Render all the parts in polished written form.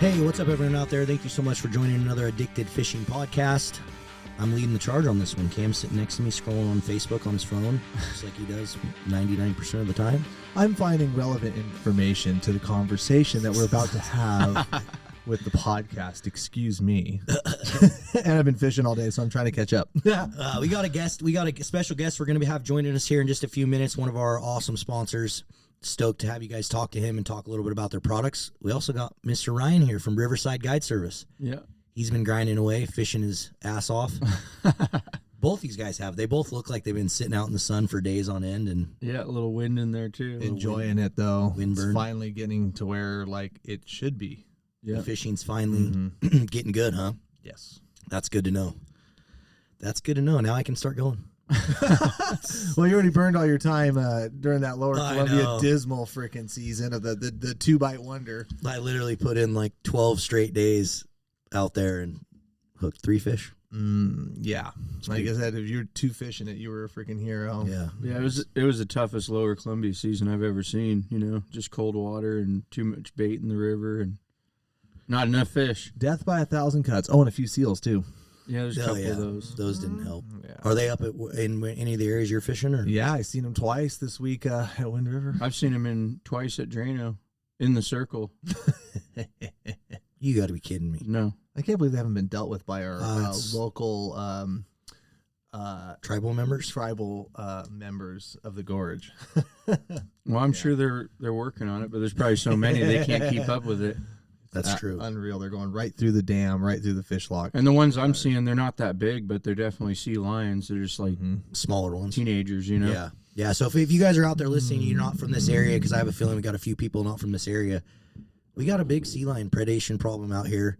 Hey, what's up, everyone out there? Thank you so much for joining another Addicted Fishing podcast. I'm leading the charge on this one. Cam's sitting next to me scrolling on Facebook on his phone, just like he does 99% of the time. I'm finding relevant information to the conversation that we're about to have with the podcast. Excuse me. And I've been fishing all day, so I'm trying to catch up. We got a guest. We got a special guest we're going to have joining us here in just a few minutes. One of our awesome sponsors. Stoked to have you guys talk to him and talk a little bit about their products. We also got Mr. Ryan here from Riverside Guide Service. Yeah. He's been grinding away, fishing his ass off. Both these guys have. They both look like they've been sitting out in the sun for days on end. And yeah, a little wind in there, too. Enjoying it, though. Wind burn. It's finally getting to where, like, it should be. Yeah. The fishing's finally getting good, huh? Yes. That's good to know. That's good to know. Now I can start going. Well, you already burned all your time during that Lower I Columbia know. dismal freaking season of the 2-bite wonder. I literally put in like 12 straight days out there and hooked 3 fish. Yeah. Like I said, if you're 2 fishing it, you were a freaking hero. Yeah. Yeah, it was the toughest Lower Columbia season I've ever seen, you know, just cold water and too much bait in the river and not enough fish. Death by 1,000 cuts. Oh, and a few seals, too. Yeah, there's a couple of those. Those didn't help. Yeah. Are they up in any of the areas you're fishing? Or? Yeah, I seen them twice this week at Wind River. I've seen them in twice at Drano in the circle. You got to be kidding me. No. I can't believe they haven't been dealt with by our local Tribal members? tribal members of the gorge. Well, I'm sure they're working on it, but there's probably so many they can't keep up with it. That's true. Unreal. They're going right through the dam, right through the fish lock. And the ones I'm seeing, they're not that big, but they're definitely sea lions. They're just like Smaller ones. teenagers, you know? Yeah. Yeah. So if you guys are out there listening, you're not from this area, because I have a feeling we got a few people not from this area. We got a big sea lion predation problem out here.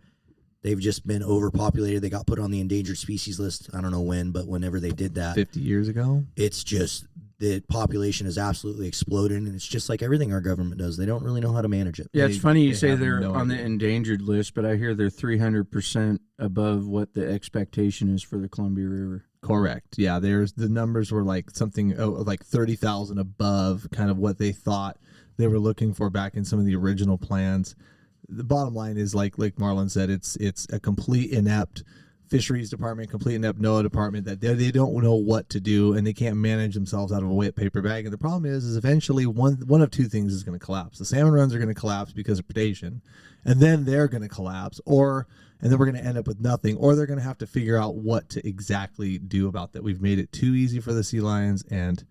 They've just been overpopulated. They got put on the endangered species list. I don't know when, but whenever they did that, 50 years ago. it's just the population is absolutely exploding, and it's just like everything our government does. They don't really know how to manage it. Yeah, it's funny you say have they're no on the idea. endangered list, but I hear they're 300% above what the expectation is for the Columbia River. Correct. Yeah, the numbers were like something like 30,000 above kind of what they thought they were looking for back in some of the original plans. The bottom line is, like Marlon said, it's a complete inept fisheries department, complete inept NOAA department that they don't know what to do, and they can't manage themselves out of a wet paper bag. And the problem is eventually one of two things is going to collapse. The salmon runs are going to collapse because of predation, and then they're going to collapse, and then we're going to end up with nothing, or they're going to have to figure out what to exactly do about that. We've made it too easy for the sea lions, and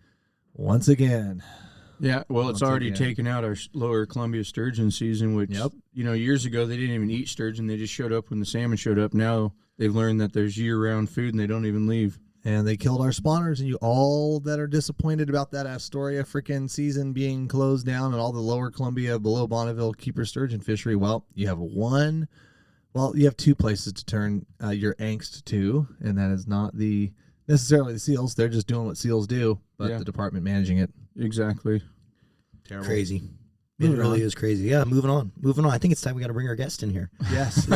once again... Yeah, well, it's Once already again. taken out our Lower Columbia sturgeon season, which, Yep. you know, years ago they didn't even eat sturgeon. They just showed up when the salmon showed up. Now they've learned that there's year-round food and they don't even leave. And they killed our spawners, and you all that are disappointed about that Astoria freaking season being closed down and all the Lower Columbia below Bonneville keeper sturgeon fishery, well, you have 2 places to turn your angst to, and that is not necessarily the seals. They're just doing what seals do, but the department managing it. Exactly. Terrible. Crazy. It Moving really on. is crazy. Yeah, moving on. I think it's time we got to bring our guest in here. Yes.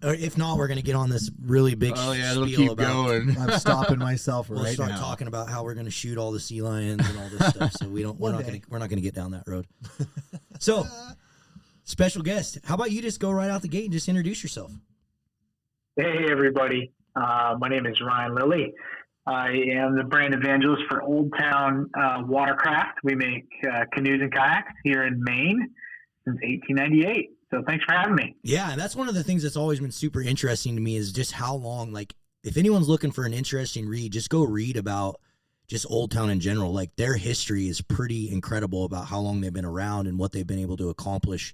Or if not, we're going to get on this really big Oh, yeah, it'll spiel keep about... going. I'm stopping myself We'll right start now. talking about how we're going to shoot all the sea lions and all this stuff. So we're not going to get down that road. So, special guest, how about you just go right out the gate and just introduce yourself? Hey, everybody. My name is Ryan Lilly. I am the brand evangelist for Old Town Watercraft. We make canoes and kayaks here in Maine since 1898. So thanks for having me. Yeah, and that's one of the things that's always been super interesting to me is just how long, like, if anyone's looking for an interesting read, just go read about just Old Town in general. Like, their history is pretty incredible about how long they've been around and what they've been able to accomplish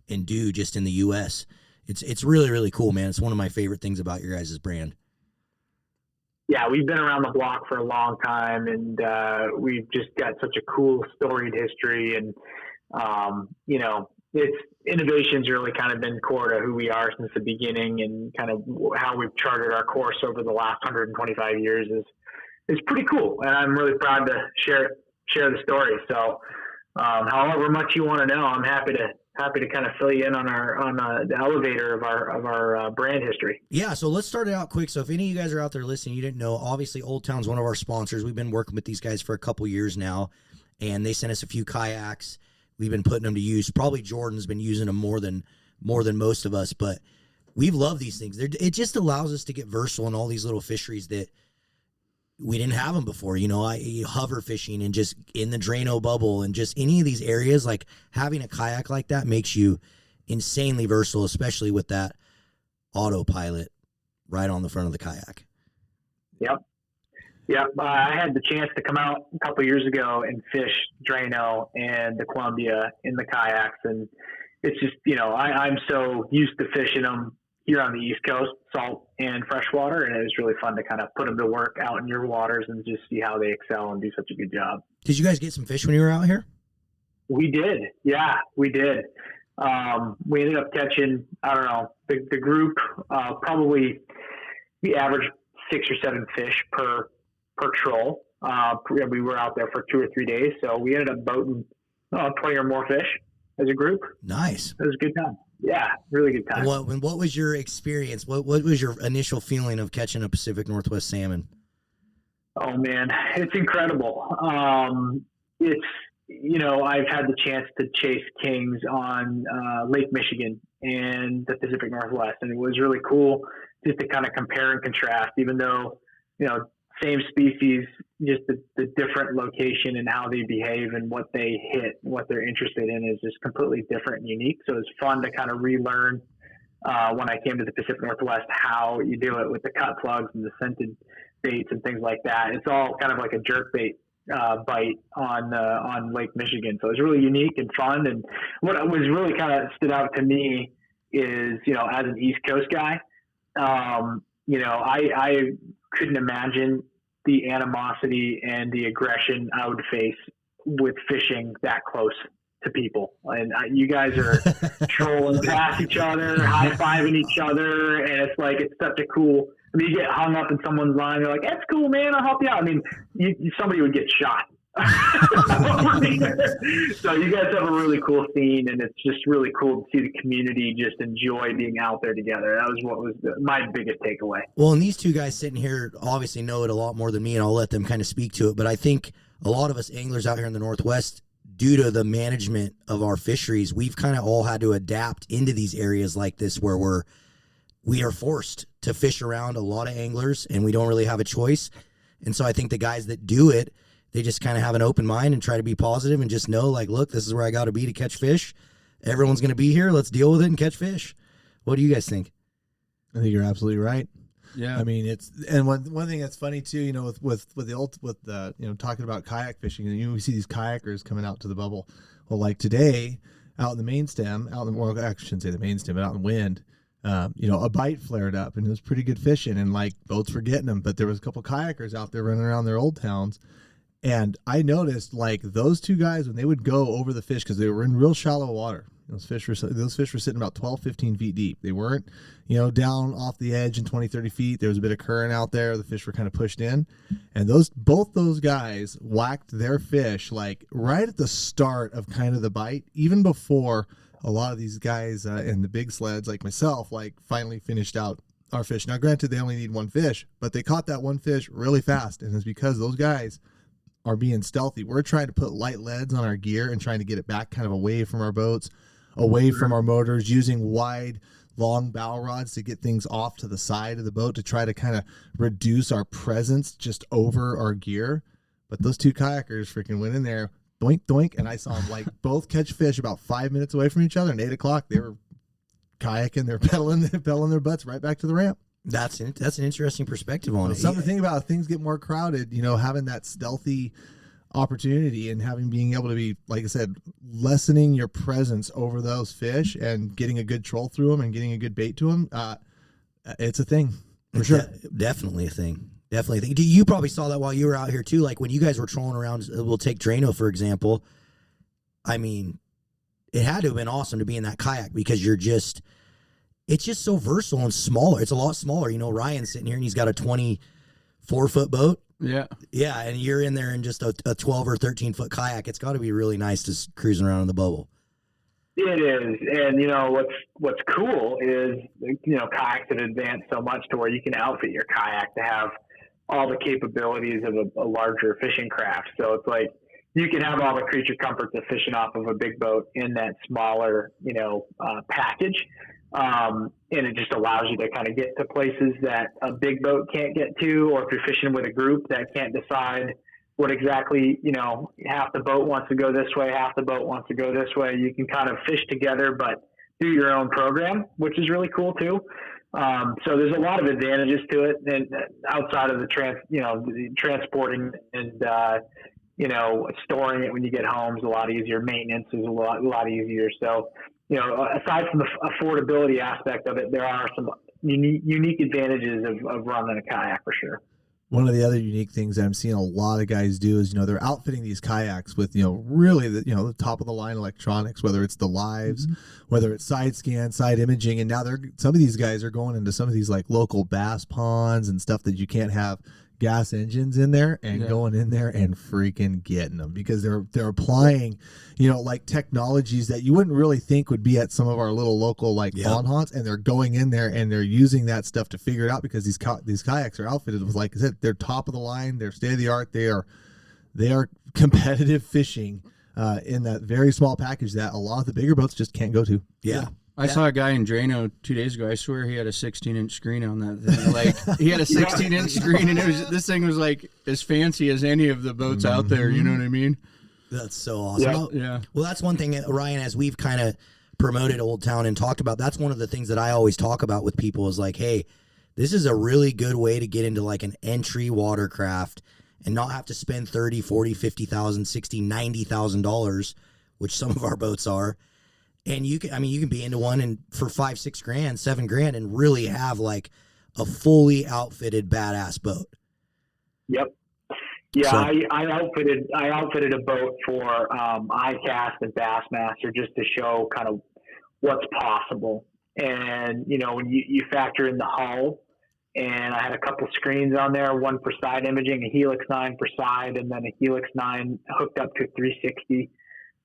and do just in the U.S. It's really, really cool, man. It's one of my favorite things about your guys' brand. Yeah, we've been around the block for a long time, and we've just got such a cool storied history. And, innovation's really kind of been core to who we are since the beginning, and kind of how we've charted our course over the last 125 years is pretty cool. And I'm really proud to share the story. So however much you want to know, I'm happy to kind of fill you in on the elevator of our brand history. Yeah, so let's start it out quick. So if any of you guys are out there listening, you didn't know, obviously Old Town's one of our sponsors. We've been working with these guys for a couple years now, and they sent us a few kayaks. We've been putting them to use. Probably Jordan's been using them more than more than most of us, but we've loved these things. It just allows us to get versatile in all these little fisheries that we didn't have them before. You know, hover fishing and just in the Drano bubble and just any of these areas, like having a kayak like that makes you insanely versatile, especially with that autopilot right on the front of the kayak. Yep. I had the chance to come out a couple of years ago and fish Drano and the Columbia in the kayaks. And it's just, you know, I'm so used to fishing them here on the East Coast, salt and freshwater, and it was really fun to kind of put them to work out in your waters and just see how they excel and do such a good job. Did you guys get some fish when you were out here? We did. Yeah, we did. We ended up catching, I don't know, the group, probably we averaged 6 or 7 fish per troll. We were out there for 2 or 3 days, so we ended up boating 20 or more fish as a group. Nice. It was a good time. Yeah, really good time. And what was your experience? What was your initial feeling of catching a Pacific Northwest salmon? Oh man, it's incredible. It's, you know, I've had the chance to chase kings on Lake Michigan and the Pacific Northwest, and it was really cool just to kind of compare and contrast, even though, you know, same species, just the different location and how they behave and what they hit, what they're interested in is just completely different and unique. So it's fun to kind of relearn when I came to the Pacific Northwest, how you do it with the cut plugs and the scented baits and things like that. It's all kind of like a jerk bait bite on Lake Michigan. So it's really unique and fun. And what was really kind of stood out to me is, you know, as an East Coast guy, you know, I couldn't imagine the animosity and the aggression I would face with fishing that close to people. And you guys are trolling past each other, high-fiving each other, and it's like, it's such a cool, I mean, you get hung up in someone's line, they're like, that's cool, man, I'll help you out. I mean, somebody would get shot. So you guys have a really cool scene, and it's just really cool to see the community just enjoy being out there together. That was what was my biggest takeaway. Well, and these two guys sitting here obviously know it a lot more than me, and I'll let them kind of speak to it. But I think a lot of us anglers out here in the Northwest, due to the management of our fisheries, we've kind of all had to adapt into these areas like this where we are forced to fish around a lot of anglers, and we don't really have a choice. And so I think the guys that do it, they just kind of have an open mind and try to be positive and just know, like, look, this is where I got to be to catch fish. Everyone's going to be here. Let's deal with it and catch fish. What do you guys think? I think you're absolutely right. Yeah. I mean, it's, and one thing that's funny too, you know, with the you know, talking about kayak fishing, and we see these kayakers coming out to the bubble. Well, like today, out in the main stem, well, I shouldn't say the main stem, but out in the wind, you know, a bite flared up, and it was pretty good fishing, and like boats were getting them, but there was a couple kayakers out there running around their old towns. And I noticed, like, those two guys, when they would go over the fish, because they were in real shallow water, those fish were sitting about 12, 15 feet deep. They weren't, you know, down off the edge in 20, 30 feet. There was a bit of current out there. The fish were kind of pushed in. And both those guys whacked their fish, like, right at the start of kind of the bite, even before a lot of these guys in the big sleds, like myself, like, finally finished out our fish. Now, granted, they only need one fish, but they caught that one fish really fast. And it's because those guys are being stealthy. We're trying to put light leads on our gear and trying to get it back kind of away from our boats, away from our motors, using wide, long bow rods to get things off to the side of the boat to try to kind of reduce our presence just over our gear. But those two kayakers freaking went in there, doink, doink, and I saw them like both catch fish about 5 minutes away from each other, and 8 o'clock they were kayaking, they're pedaling their butts right back to the ramp. That's an interesting perspective on it. Something to think about. Things get more crowded, you know, having that stealthy opportunity and being able to be, like I said, lessening your presence over those fish and getting a good troll through them and getting a good bait to them. It's a thing for sure. Definitely a thing. Definitely a thing. You probably saw that while you were out here too. Like when you guys were trolling around, we'll take Drano, for example. I mean, it had to have been awesome to be in that kayak because it's just so versatile and smaller. It's a lot smaller. You know, Ryan's sitting here and he's got a 24-foot boat. Yeah. Yeah, and you're in there in just a 12 or 13-foot kayak. It's got to be really nice just cruising around in the bubble. It is. And, you know, what's cool is, you know, kayaks have advanced so much to where you can outfit your kayak to have all the capabilities of a larger fishing craft. So it's like, you can have all the creature comforts of fishing off of a big boat in that smaller, package. And it just allows you to kind of get to places that a big boat can't get to, or if you're fishing with a group that can't decide what exactly, half the boat wants to go this way, half the boat wants to go this way. You can kind of fish together, but do your own program, which is really cool too. So there's a lot of advantages to it, and outside of the transporting and, storing it when you get home is a lot easier. Maintenance is a lot easier. So, aside from the affordability aspect of it, there are some unique advantages of running a kayak for sure. One of the other unique things that I'm seeing a lot of guys do is, they're outfitting these kayaks with, really the top of the line electronics, whether it's the lives, whether it's side scan, side imaging. And now some of these guys are going into some of these like local bass ponds and stuff that you can't have gas engines in there, and going in there and freaking getting them, because they're applying, like technologies that you wouldn't really think would be at some of our little local like pond haunts, and they're going in there and they're using that stuff to figure it out, because these kayaks are outfitted with, like I said, they're top of the line, they're state of the art, they are competitive fishing in that very small package that a lot of the bigger boats just can't go to. I saw a guy in Drano 2 days ago. I swear he had a 16-inch screen on that thing. Like, he had a 16-inch screen, and this thing was like as fancy as any of the boats out there. You know what I mean? That's so awesome. Yeah. Well, that's one thing, Ryan, as we've kind of promoted Old Town and talked about, that's one of the things that I always talk about with people is like, hey, this is a really good way to get into like an entry watercraft and not have to spend $30,000, $40,000, $50,000, $60,000, $90,000, which some of our boats are. And you can be into one and for $5,000, $6,000, $7,000 and really have like a fully outfitted badass boat. Yep. Yeah, So- I outfitted a boat for iCast and Bassmaster just to show kind of what's possible. And when you factor in the hull, and I had a couple screens on there, one for side imaging, a Helix 9 for side, and then a Helix 9 hooked up to 360.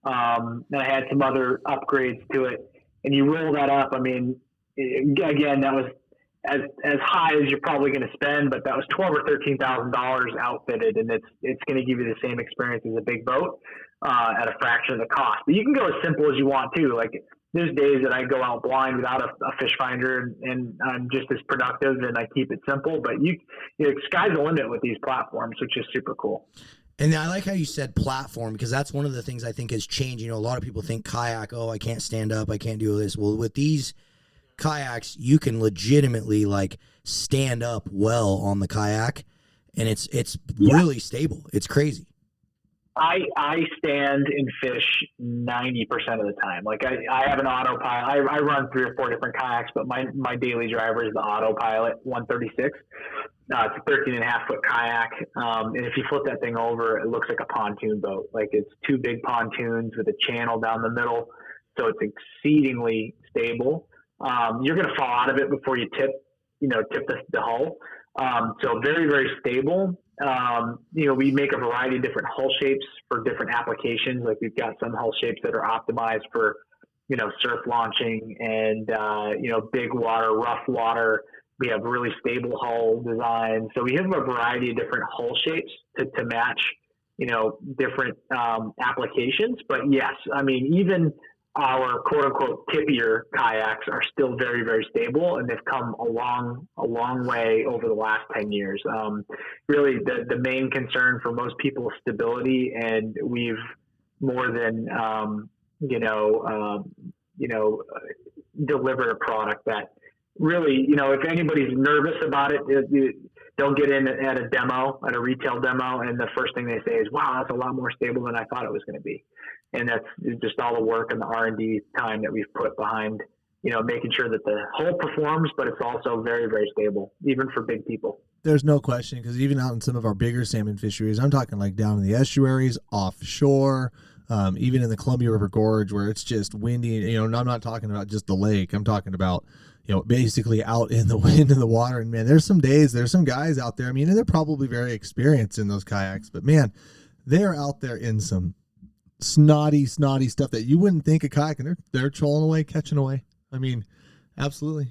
And I had some other upgrades to it, and you roll that up. I mean, again, that was as high as you're probably going to spend, but that was $12,000 or $13,000 outfitted, and it's going to give you the same experience as a big boat at a fraction of the cost. But you can go as simple as you want too. Like, there's days that I go out blind without a fish finder, and I'm just as productive, and I keep it simple. But sky's the limit with these platforms, which is super cool. And I like how you said platform, because that's one of the things I think has changed. A lot of people think kayak, I can't stand up, I can't do this. Well, with these kayaks, you can legitimately like stand up well on the kayak, and it's really stable. It's crazy. I stand and fish 90% of the time. Like I have an autopilot. I run 3 or 4 different kayaks, but my daily driver is the autopilot 136. It's a 13.5-foot kayak. And if you flip that thing over, it looks like a pontoon boat. Like, it's 2 big pontoons with a channel down the middle. So it's exceedingly stable. You're going to fall out of it before you tip the hull. So very, very stable. We make a variety of different hull shapes for different applications. Like, we've got some hull shapes that are optimized for, surf launching and, big water, rough water. We have really stable hull designs. So we have a variety of different hull shapes to match, different applications. But yes, I mean, even our quote unquote tippier kayaks are still very, very stable, and they've come a long way over the last 10 years. Really the main concern for most people is stability, and we've more than, delivered a product that really, if anybody's nervous about it, they'll get in at a retail demo, and the first thing they say is, wow, that's a lot more stable than I thought it was going to be. And that's just all the work and the R&D time that we've put behind, making sure that the hull performs, but it's also very, very stable, even for big people. There's no question, because even out in some of our bigger salmon fisheries, I'm talking like down in the estuaries, offshore, even in the Columbia River Gorge, where it's just windy. I'm not talking about just the lake. I'm talking about, basically out in the wind and the water. And man, there's some guys out there. I mean, and they're probably very experienced in those kayaks, but man, they're out there in some snotty stuff that you wouldn't think a kayak, and they're trolling away, catching away. I mean, absolutely.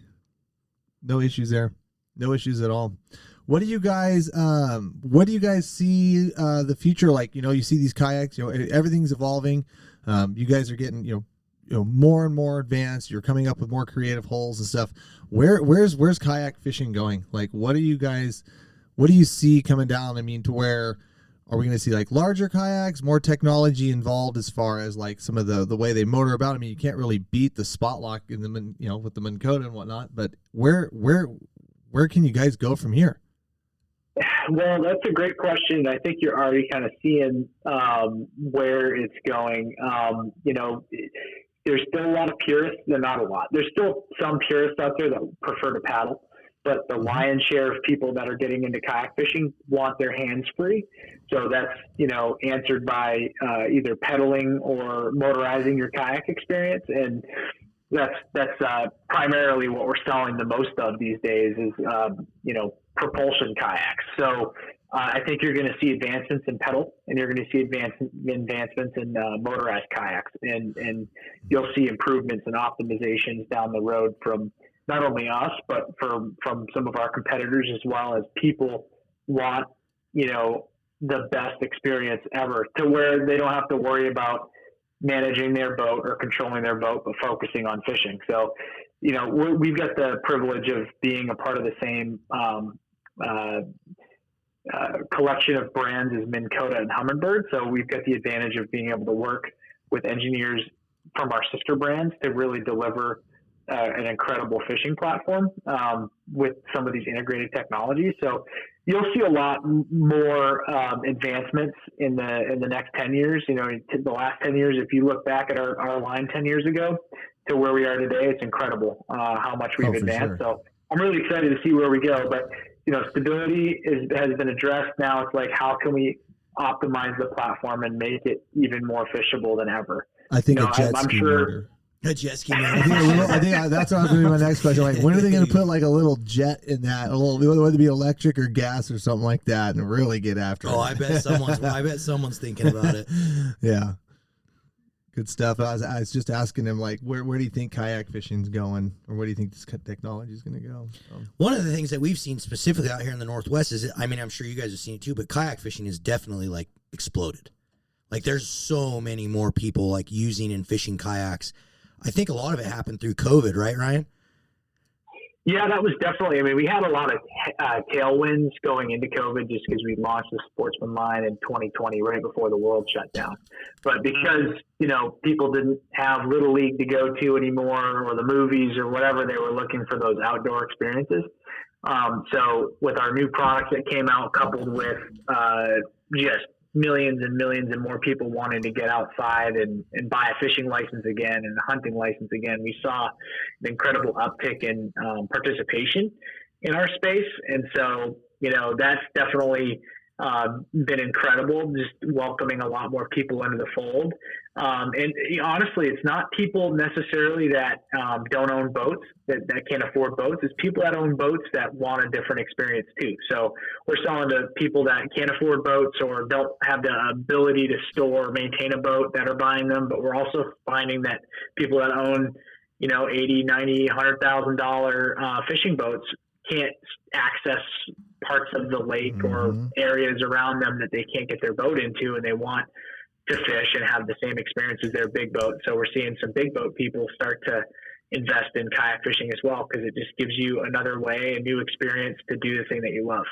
No issues there. No issues at all. What do you guys see the future like? You see these kayaks, everything's evolving. You guys are getting, more and more advanced. You're coming up with more creative holes and stuff. Where's kayak fishing going? Like, what do you see coming down? I mean, to where are we going to see like larger kayaks, more technology involved as far as like some of the way they motor about? I mean, you can't really beat the spot lock in the with the Minn Kota and whatnot. But where can you guys go from here? Well, that's a great question. I think you're already kind of seeing where it's going. There's still a lot of purists. Not a lot. There's still some purists out there that prefer to paddle, but the lion's share of people that are getting into kayak fishing want their hands free. So that's, answered by either pedaling or motorizing your kayak experience. And that's primarily what we're selling the most of these days is, propulsion kayaks. So I think you're going to see advancements in pedal, and you're going to see advancements in motorized kayaks, and you'll see improvements and optimizations down the road from not only us, but from some of our competitors, as well as people want, the best experience ever, to where they don't have to worry about managing their boat or controlling their boat, but focusing on fishing. So, we've got the privilege of being a part of the same collection of brands as Minn Kota and Humminbird. So we've got the advantage of being able to work with engineers from our sister brands to really deliver an incredible fishing platform with some of these integrated technologies. So you'll see a lot more advancements in the next 10 years. The last 10 years, if you look back at our line 10 years ago to where we are today, it's incredible how much we've advanced. Sure. So I'm really excited to see where we go. But stability has been addressed. Now it's like, how can we optimize the platform and make it even more fishable than ever? I think a jet ski motor. A jet ski motor. I think that's what I was going to be my next question. Like, when are they going to put like a little jet in that? Whether it be electric or gas or something like that, and really get after it. I bet someone's thinking about it. Yeah. Good stuff. I was just asking him, like, where do you think kayak fishing's going, or where do you think this technology is going to go? One of the things that we've seen specifically out here in the Northwest is, I'm sure you guys have seen it too, but kayak fishing is definitely like exploded. Like, there's so many more people like using and fishing kayaks. I think a lot of it happened through COVID, right, Ryan? Yeah, that was definitely, we had a lot of tailwinds going into COVID just because we launched the Sportsman line in 2020, right before the world shut down. But because, people didn't have Little League to go to anymore, or the movies or whatever, they were looking for those outdoor experiences. So with our new products that came out, coupled with just millions and millions and more people wanting to get outside and buy a fishing license again and a hunting license again, we saw an incredible uptick in participation in our space. And so, that's definitely been incredible, just welcoming a lot more people into the fold. And honestly, it's not people necessarily that don't own boats, that can't afford boats. It's people that own boats that want a different experience too. So we're selling to people that can't afford boats or don't have the ability to store or maintain a boat that are buying them. But we're also finding that people that own, $80,000, $90,000, $100,000 fishing boats can't access parts of the lake or areas around them that they can't get their boat into, and they want to fish and have the same experience as their big boat. So we're seeing some big boat people start to invest in kayak fishing as well, because it just gives you another way, a new experience to do the thing that you love.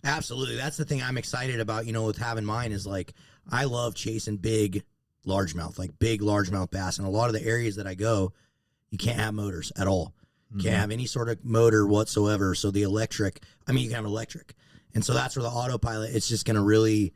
Absolutely. That's the thing I'm excited about, with having mine, is like, I love chasing big largemouth bass. And a lot of the areas that I go, you can't have motors at all. Can't have any sort of motor whatsoever. So the electric, you can have electric. And so that's where the autopilot, it's just going to really,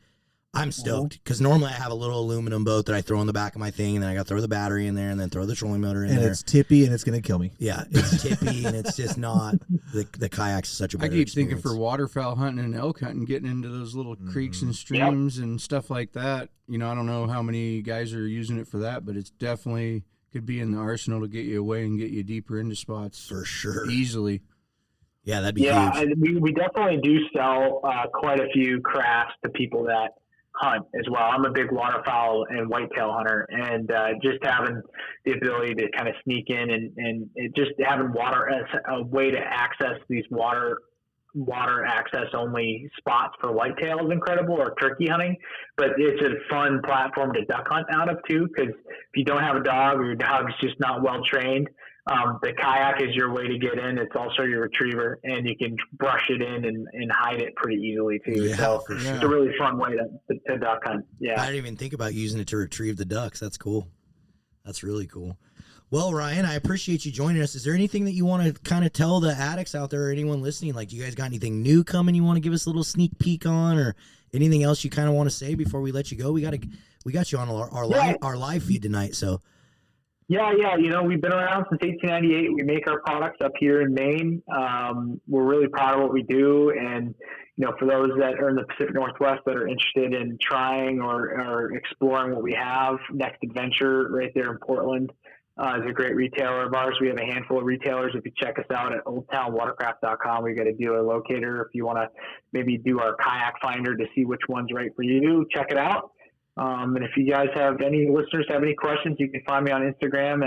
I'm stoked, because normally I have a little aluminum boat that I throw in the back of my thing, and then I got to throw the battery in there and then throw the trolling motor in there. And it's tippy and it's going to kill me. Yeah, it's tippy and it's just not, the kayak's such a better experience. Thinking for waterfowl hunting and elk hunting, getting into those little creeks and streams and stuff like that. I don't know how many guys are using it for that, but it's definitely could be in the arsenal to get you away and get you deeper into spots. For sure. Easily. Yeah, that'd be huge. And we definitely do sell quite a few crafts to people that hunt as well. I'm a big waterfowl and whitetail hunter, and just having the ability to kind of sneak in and just having water as a way to access these water water access only spots for whitetail is incredible, or turkey hunting, but it's a fun platform to duck hunt out of too. Because if you don't have a dog or your dog's just not well trained, the kayak is your way to get in. It's also your retriever, and you can brush it in and hide it pretty easily too. Yeah, so for sure. it's a really fun way to duck hunt. Yeah. I didn't even think about using it to retrieve the ducks. That's cool. That's really cool. Well, Ryan, I appreciate you joining us. Is there anything that you want to kind of tell the addicts out there or anyone listening? Like, do you guys got anything new coming you want to give us a little sneak peek on, or anything else you kind of want to say before we let you go? We got you on our live feed tonight, so. Yeah. We've been around since 1898. We make our products up here in Maine. We're really proud of what we do. And, for those that are in the Pacific Northwest that are interested in trying or exploring what we have, Next Adventure right there in Portland is a great retailer of ours. We have a handful of retailers. If you check us out at oldtownwatercraft.com, we've got a dealer locator. If you want to maybe do our kayak finder to see which one's right for you, check it out. And if you guys have any listeners have any questions, you can find me on Instagram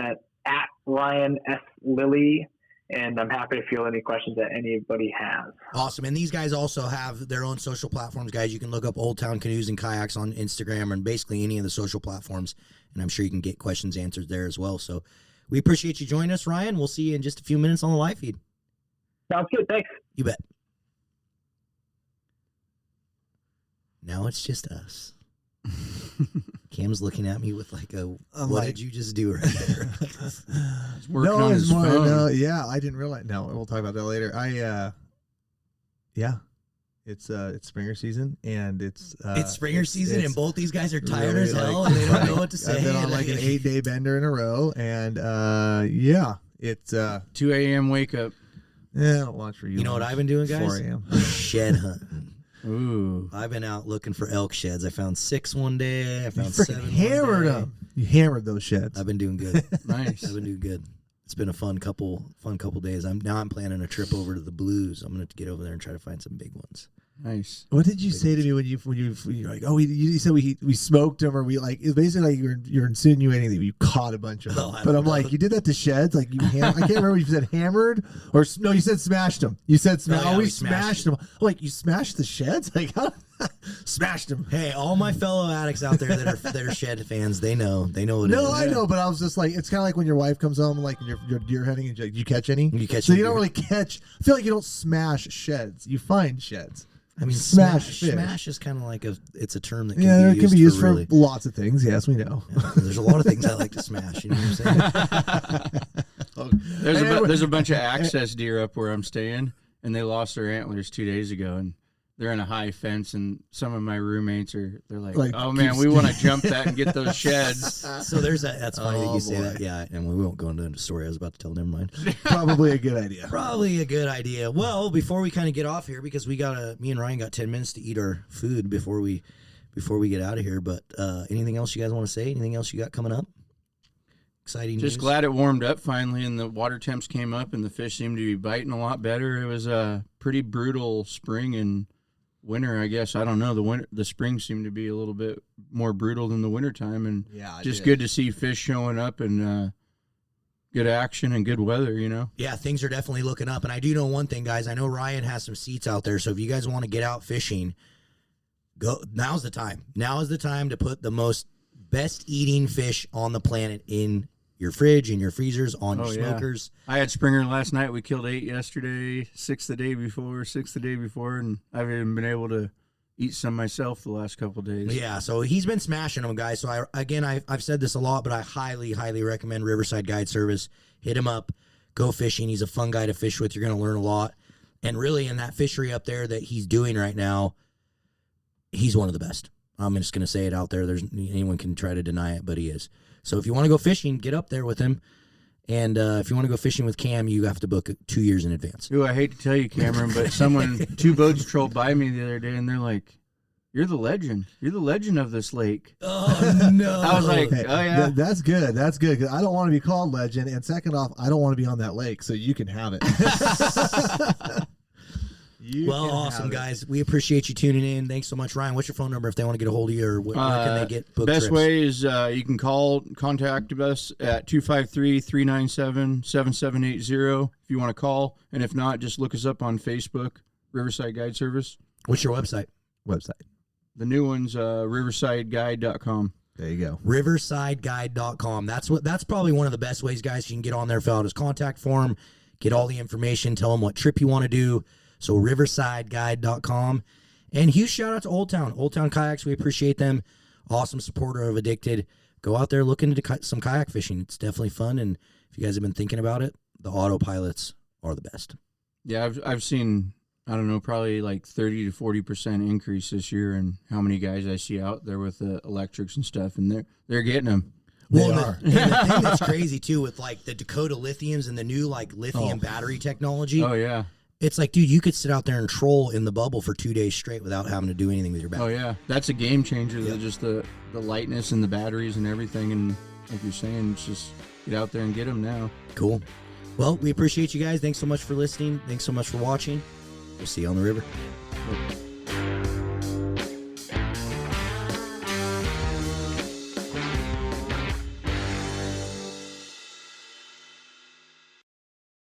at Ryan S. Lilly, and I'm happy to field any questions that anybody has. Awesome. And these guys also have their own social platforms, guys. You can look up Old Town Canoes and Kayaks on Instagram and basically any of the social platforms, and I'm sure you can get questions answered there as well. So we appreciate you joining us, Ryan. We'll see you in just a few minutes on the live feed. Sounds good. Thanks. You bet. Now it's just us. Cam's looking at me with what did you just do right there? He's working on his phone. No, I didn't realize. No, we'll talk about that later. It's Springer season, and it's Springer season, and both these guys are tired really as hell, and they don't know what to say. I've been on an 8-day bender in a row, and it's 2 a.m. wake up. Yeah, I don't watch for you. You know what I've been doing, guys? 4 a.m. Shed hunting. Ooh. I've been out looking for elk sheds. I found 6 one day. I found You 7 hammered one day. them. You hammered those sheds. I've been doing good. Nice. I've been doing good. It's been a fun couple days. I'm planning a trip over to the Blues. I'm gonna have to get over there and try to find some big ones. Nice. What did you say to me when you're like, oh, you said we smoked them, or we like, it's basically like you're insinuating that you caught a bunch of them. But I'm like, you did that to sheds? Like I can't remember if you said hammered or no, you said smashed them. You said smashed. yeah, we we smashed them. I'm like, you smashed the sheds? Like, how? Smashed them. Hey, all my fellow addicts out there that are shed fans, they know what it is. No, I know, but I was just like, it's kind of like when your wife comes home, like you're deer hunting, and you catch any? You catch so any you don't deer. really catch. I feel like you don't smash sheds. You find sheds. I mean, smash fish. Smash is kind of like it's a term that can Yeah, be it can be used for really, lots of things. Yes, we know. there's a lot of things I like to smash. You know what I'm saying? There's a bunch of access deer up where I'm staying, and they lost their antlers 2 days ago, and they're in a high fence, and some of my roommates they're like, oh man, we want to jump that and get those sheds. So that's funny that you say boy. that. Yeah, and we won't go into the story I was about to tell. Never mind. Probably a good idea. Probably a good idea. Well, before we kind of get off here, because me and Ryan got 10 minutes to eat our food before we get out of here. But anything else you guys want to say? Anything else you got coming up? Exciting Just news? glad it warmed up finally, and the water temps came up, and the fish seemed to be biting a lot better. It was a pretty brutal spring and winter, I guess. I don't know. The spring seemed to be a little bit more brutal than the wintertime, and just good to see fish showing up and good action and good weather, you know? Yeah, things are definitely looking up. And I do know one thing, guys. I know Ryan has some seats out there, so if you guys want to get out fishing, now's the time. Now is the time to put the best eating fish on the planet in your fridge, in your freezers, on your smokers. I had Springer last night. We killed 8 yesterday, 6 the day before, and I've even been able to eat some myself the last couple of days. Yeah, so he's been smashing them, guys. So I've said this a lot, but I highly, highly recommend Riverside Guide Service. Hit him up. Go fishing. He's a fun guy to fish with. You're going to learn a lot. And really, in that fishery up there that he's doing right now, he's one of the best. I'm just going to say it out there. Anyone can try to deny it, but he is. So if you want to go fishing, get up there with him. And if you want to go fishing with Cam, you have to book 2 years in advance. Ooh, I hate to tell you, Cameron, but 2 boats trolled by me the other day, and they're like, "You're the legend. You're the legend of this lake." Oh, no. I was like, Hey, oh, yeah. That's good. That's good. 'Cause I don't want to be called legend. And second off, I don't want to be on that lake, so you can have it. Well, awesome, guys. We appreciate you tuning in. Thanks so much, Ryan. What's your phone number if they want to get a hold of you, or where can they get booked? Best trips? way is you can contact us at 253-397-7780 if you want to call. And if not, just look us up on Facebook, Riverside Guide Service. What's your website? The new one's riversideguide.com. There you go. Riversideguide.com. That's probably one of the best ways, guys. You can get on there, fill out his contact form, get all the information, tell him what trip you want to do. So riversideguide.com. And huge shout out to Old Town Kayaks. We appreciate them. Awesome supporter of Addicted. Go out there, look into some kayak fishing. It's definitely fun. And if you guys have been thinking about it, the autopilots are the best. Yeah, I've seen, I don't know, probably like 30 to 40% increase this year in how many guys I see out there with the electrics and stuff, and they're getting them. Well, and the thing that's crazy too with like the Dakota lithiums and the new like lithium battery technology. Oh yeah. It's like, dude, you could sit out there and troll in the bubble for 2 days straight without having to do anything with your battery. Oh yeah, that's a game changer. Yeah. Just the lightness and the batteries and everything, and like you're saying, it's just get out there and get them now. Cool. Well, we appreciate you guys. Thanks so much for listening. Thanks so much for watching. We'll see you on the river.